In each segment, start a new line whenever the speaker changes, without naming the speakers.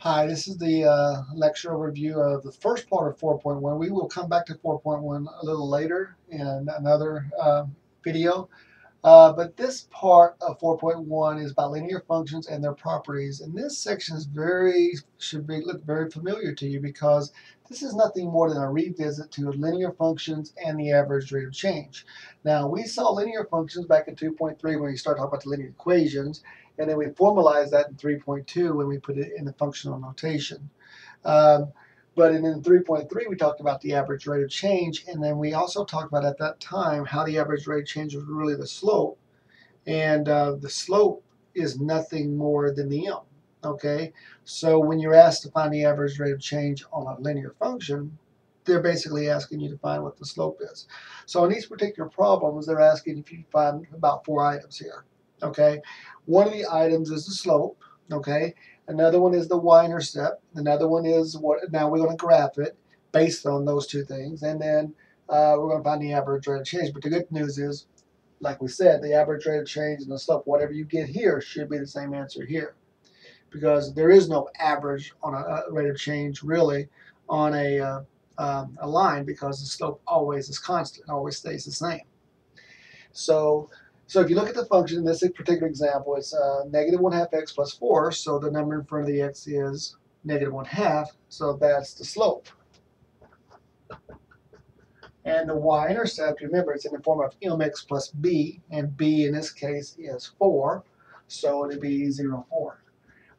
Hi, this is the lecture overview of the first part of 4.1. We will come back to 4.1 a little later in another video. But this part of 4.1 is about linear functions and their properties. And this section is look very familiar to you because this is nothing more than a revisit to linear functions and the average rate of change. Now, we saw linear functions back in 2.3 when we started talking about the linear equations, and then we formalized that in 3.2 when we put it in the functional notation. Um, but in 3.3, we talked about the average rate of change, and then we also talked about at that time how the average rate of change was really the slope, and the slope is nothing more than the m. Okay, so when you're asked to find the average rate of change on a linear function, they're basically asking you to find what the slope is. So in these particular problems, they're asking if you find about 4 items here. Okay, one of the items is the slope. Okay, another one is the y-intercept. Another one is what. Now we're going to graph it based on those two things, and then we're going to find the average rate of change. But the good news is, like we said, the average rate of change and the slope, whatever you get here, should be the same answer here, because there is no average on a rate of change really on a line, because the slope always is constant, always stays the same. So if you look at the function in this particular example, it's negative 1/2 x plus 4, so the number in front of the x is negative 1/2, so that's the slope. And the y-intercept, remember, it's in the form of mx plus b, and b in this case is 4, so it'd be 0, 4.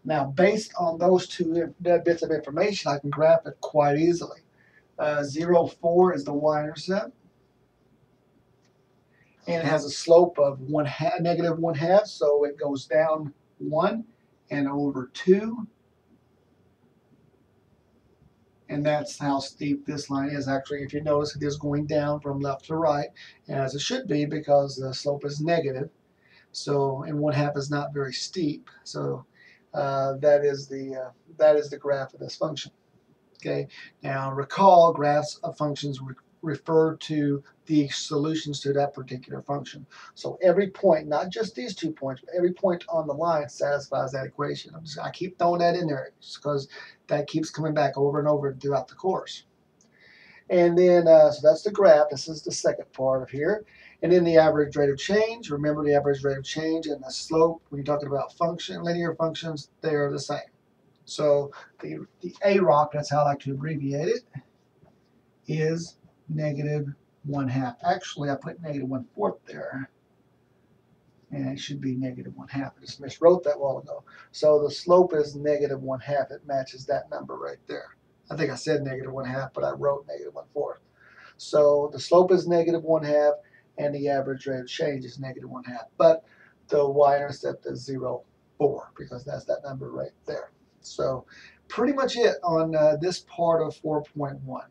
Now, based on those two bits of information, I can graph it quite easily. 0, 4 is the y-intercept, and it has a slope of negative 1/2, so it goes down 1 and over 2. And that's how steep this line is. Actually, if you notice, it is going down from left to right, as it should be, because the slope is negative. So, and 1/2 is not very steep. So that is the graph of this function. Okay. Now recall, graphs of functions refer to the solutions to that particular function. So every point, not just these 2 points, but every point on the line satisfies that equation. I keep throwing that in there because that keeps coming back over and over throughout the course. And then, so that's the graph. This is the second part of here. And then the average rate of change. Remember, the average rate of change and the slope, when you're talking about linear functions, they are the same. So the AROC, that's how I like to abbreviate it, is negative 1/2. Actually, I put negative 1/4 there, and it should be negative 1/2. I just miswrote that a while ago. So the slope is negative 1/2. It matches that number right there. I think I said negative 1/2, but I wrote negative 1/4. So the slope is negative 1/2, and the average rate of change is negative 1/2. But the y-intercept is 0, 4, because that's that number right there. So pretty much it on this part of 4.1.